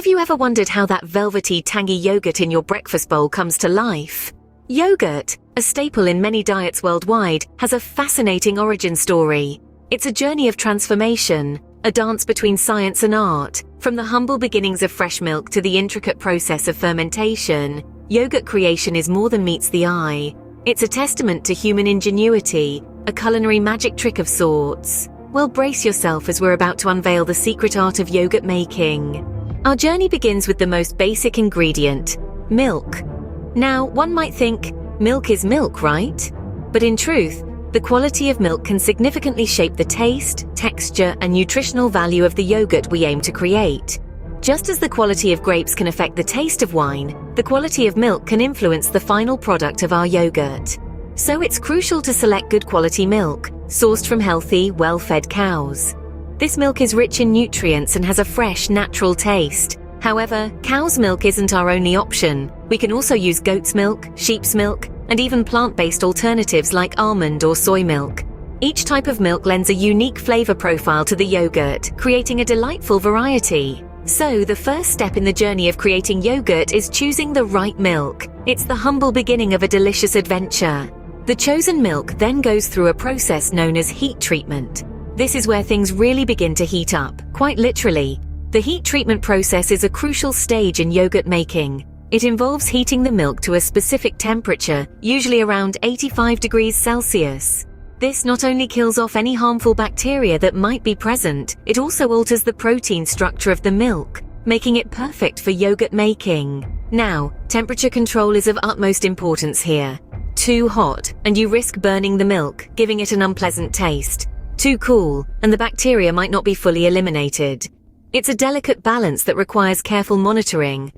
Have you ever wondered how that velvety, tangy yogurt in your breakfast bowl comes to life? Yogurt, a staple in many diets worldwide, has a fascinating origin story. It's a journey of transformation, a dance between science and art. From the humble beginnings of fresh milk to the intricate process of fermentation, yogurt creation is more than meets the eye. It's a testament to human ingenuity, a culinary magic trick of sorts. Well, brace yourself as we're about to unveil the secret art of yogurt making. Our journey begins with the most basic ingredient, milk. Now, one might think, milk is milk, right? But in truth, the quality of milk can significantly shape the taste, texture, and nutritional value of the yogurt we aim to create. Just as the quality of grapes can affect the taste of wine, the quality of milk can influence the final product of our yogurt. So it's crucial to select good quality milk, sourced from healthy, well-fed cows. This milk is rich in nutrients and has a fresh, natural taste. However, cow's milk isn't our only option. We can also use goat's milk, sheep's milk, and even plant-based alternatives like almond or soy milk. Each type of milk lends a unique flavor profile to the yogurt, creating a delightful variety. So, the first step in the journey of creating yogurt is choosing the right milk. It's the humble beginning of a delicious adventure. The chosen milk then goes through a process known as heat treatment. This is where things really begin to heat up, quite literally. The heat treatment process is a crucial stage in yogurt making. It involves heating the milk to a specific temperature, usually around 85 degrees Celsius. This not only kills off any harmful bacteria that might be present, it also alters the protein structure of the milk, making it perfect for yogurt making. Now, temperature control is of utmost importance here. Too hot, and you risk burning the milk, giving it an unpleasant taste. Too cool, and the bacteria might not be fully eliminated. It's a delicate balance that requires careful monitoring.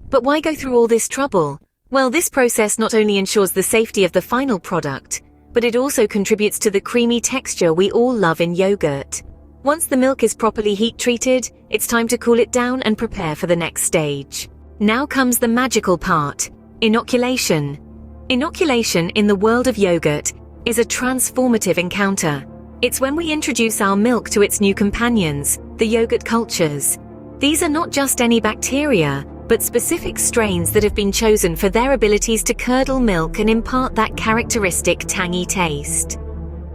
But why go through all this trouble? Well, this process not only ensures the safety of the final product, but it also contributes to the creamy texture we all love in yogurt. Once the milk is properly heat treated, it's time to cool it down and prepare for the next stage. Now comes the magical part, inoculation. Inoculation in the world of yogurt is a transformative encounter. It's when we introduce our milk to its new companions, the yogurt cultures. These are not just any bacteria, but specific strains that have been chosen for their abilities to curdle milk and impart that characteristic tangy taste.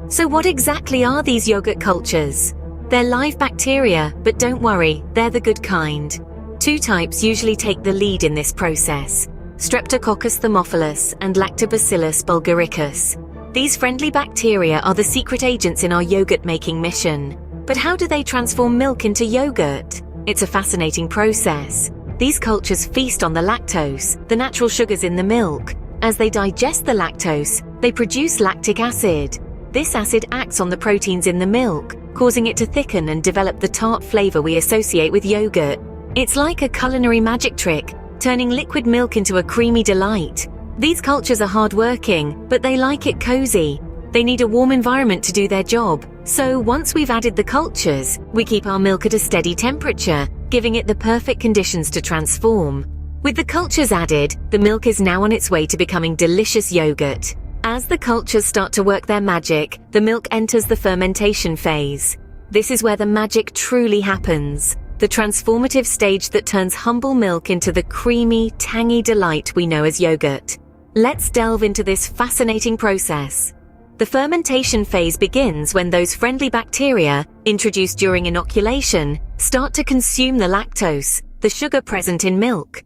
So what exactly are these yogurt cultures? They're live bacteria, but don't worry, they're the good kind. Two types usually take the lead in this process: Streptococcus thermophilus and Lactobacillus bulgaricus. These friendly bacteria are the secret agents in our yogurt-making mission. But how do they transform milk into yogurt? It's a fascinating process. These cultures feast on the lactose, the natural sugars in the milk. As they digest the lactose, they produce lactic acid. This acid acts on the proteins in the milk, causing it to thicken and develop the tart flavor we associate with yogurt. It's like a culinary magic trick, turning liquid milk into a creamy delight. These cultures are hard-working, but they like it cozy. They need a warm environment to do their job. So once we've added the cultures, we keep our milk at a steady temperature, giving it the perfect conditions to transform. With the cultures added, the milk is now on its way to becoming delicious yogurt. As the cultures start to work their magic, the milk enters the fermentation phase. This is where the magic truly happens. The transformative stage that turns humble milk into the creamy, tangy delight we know as yogurt. Let's delve into this fascinating process. The fermentation phase begins when those friendly bacteria, introduced during inoculation, start to consume the lactose, the sugar present in milk.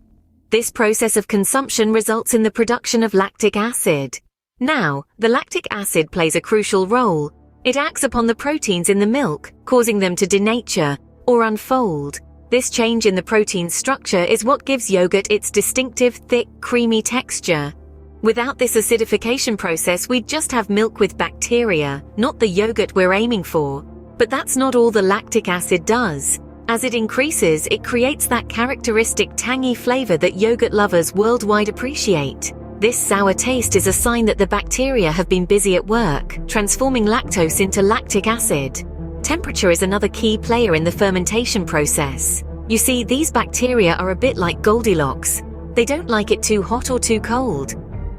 This process of consumption results in the production of lactic acid. Now, the lactic acid plays a crucial role. It acts upon the proteins in the milk, causing them to denature or unfold. This change in the protein structure is what gives yogurt its distinctive, thick, creamy texture. Without this acidification process, we'd just have milk with bacteria, not the yogurt we're aiming for. But that's not all the lactic acid does. As it increases, it creates that characteristic tangy flavor that yogurt lovers worldwide appreciate. This sour taste is a sign that the bacteria have been busy at work, transforming lactose into lactic acid. Temperature is another key player in the fermentation process. You see, these bacteria are a bit like Goldilocks. They don't like it too hot or too cold.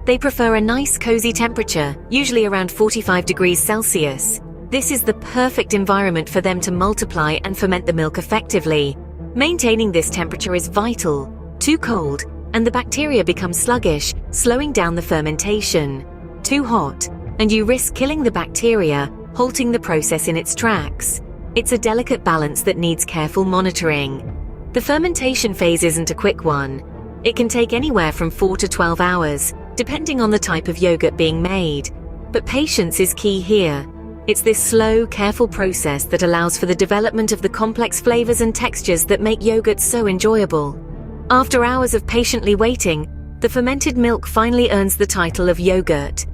They prefer a nice cozy temperature, usually around 45 degrees Celsius. This is the perfect environment for them to multiply and ferment the milk effectively. Maintaining this temperature is vital. Too cold, and the bacteria become sluggish, slowing down the fermentation. Too hot, and you risk killing the bacteria, halting the process in its tracks. It's a delicate balance that needs careful monitoring. The fermentation phase isn't a quick one. It can take anywhere from 4 to 12 hours, depending on the type of yogurt being made. But patience is key here. It's this slow, careful process that allows for the development of the complex flavors and textures that make yogurt so enjoyable. After hours of patiently waiting, the fermented milk finally earns the title of yogurt.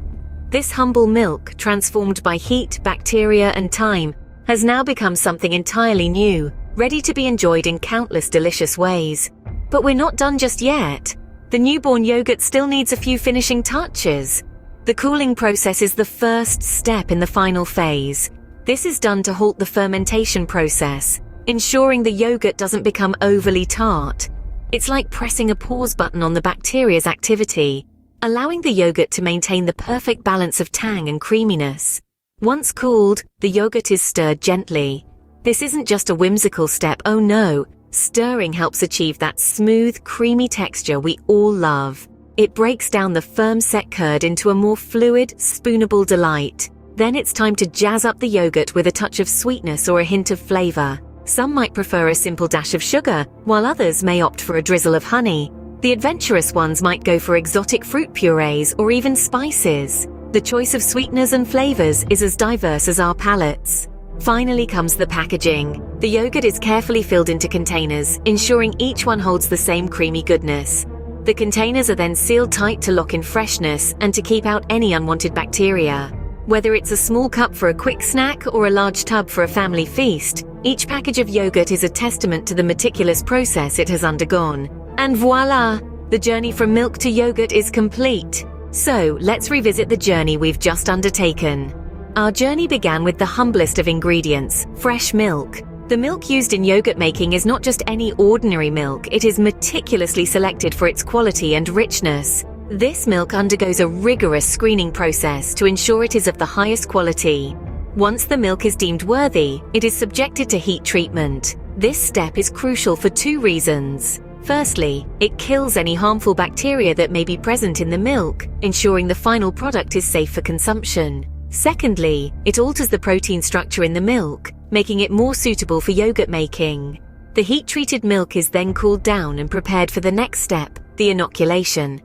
This humble milk, transformed by heat, bacteria, and time, has now become something entirely new, ready to be enjoyed in countless delicious ways. But we're not done just yet. The newborn yogurt still needs a few finishing touches. The cooling process is the first step in the final phase. This is done to halt the fermentation process, ensuring the yogurt doesn't become overly tart. It's like pressing a pause button on the bacteria's activity, allowing the yogurt to maintain the perfect balance of tang and creaminess. Once cooled, the yogurt is stirred gently. This isn't just a whimsical step, oh no. Stirring helps achieve that smooth, creamy texture we all love. It breaks down the firm set curd into a more fluid, spoonable delight. Then it's time to jazz up the yogurt with a touch of sweetness or a hint of flavor. Some might prefer a simple dash of sugar, while others may opt for a drizzle of honey. The adventurous ones might go for exotic fruit purees or even spices. The choice of sweeteners and flavors is as diverse as our palates. Finally comes the packaging. The yogurt is carefully filled into containers, ensuring each one holds the same creamy goodness. The containers are then sealed tight to lock in freshness and to keep out any unwanted bacteria. Whether it's a small cup for a quick snack or a large tub for a family feast, each package of yogurt is a testament to the meticulous process it has undergone. And voila! The journey from milk to yogurt is complete. So, let's revisit the journey we've just undertaken. Our journey began with the humblest of ingredients, fresh milk. The milk used in yogurt making is not just any ordinary milk, it is meticulously selected for its quality and richness. This milk undergoes a rigorous screening process to ensure it is of the highest quality. Once the milk is deemed worthy, it is subjected to heat treatment. This step is crucial for two reasons. Firstly, it kills any harmful bacteria that may be present in the milk, ensuring the final product is safe for consumption. Secondly, it alters the protein structure in the milk, making it more suitable for yogurt making. The heat-treated milk is then cooled down and prepared for the next step, the inoculation.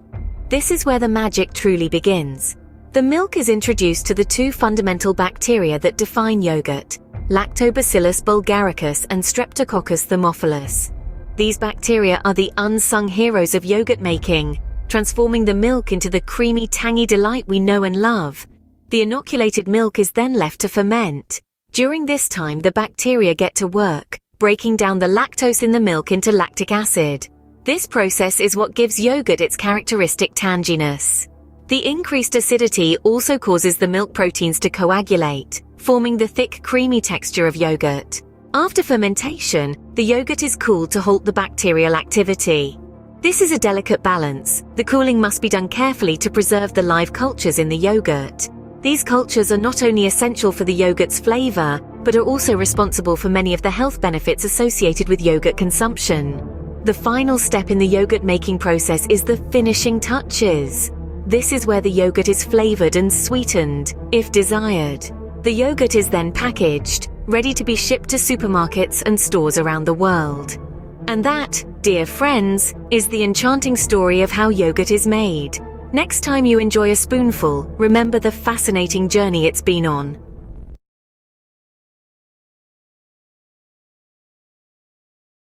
This is where the magic truly begins. The milk is introduced to the two fundamental bacteria that define yogurt, Lactobacillus bulgaricus and Streptococcus thermophilus. These bacteria are the unsung heroes of yogurt making, transforming the milk into the creamy, tangy delight we know and love. The inoculated milk is then left to ferment. During this time, the bacteria get to work, breaking down the lactose in the milk into lactic acid. This process is what gives yogurt its characteristic tanginess. The increased acidity also causes the milk proteins to coagulate, forming the thick, creamy texture of yogurt. After fermentation, the yogurt is cooled to halt the bacterial activity. This is a delicate balance. The cooling must be done carefully to preserve the live cultures in the yogurt. These cultures are not only essential for the yogurt's flavor, but are also responsible for many of the health benefits associated with yogurt consumption. The final step in the yogurt making process is the finishing touches. This is where the yogurt is flavored and sweetened, if desired. The yogurt is then packaged, ready to be shipped to supermarkets and stores around the world. And that, dear friends, is the enchanting story of how yogurt is made. Next time you enjoy a spoonful, remember the fascinating journey it's been on.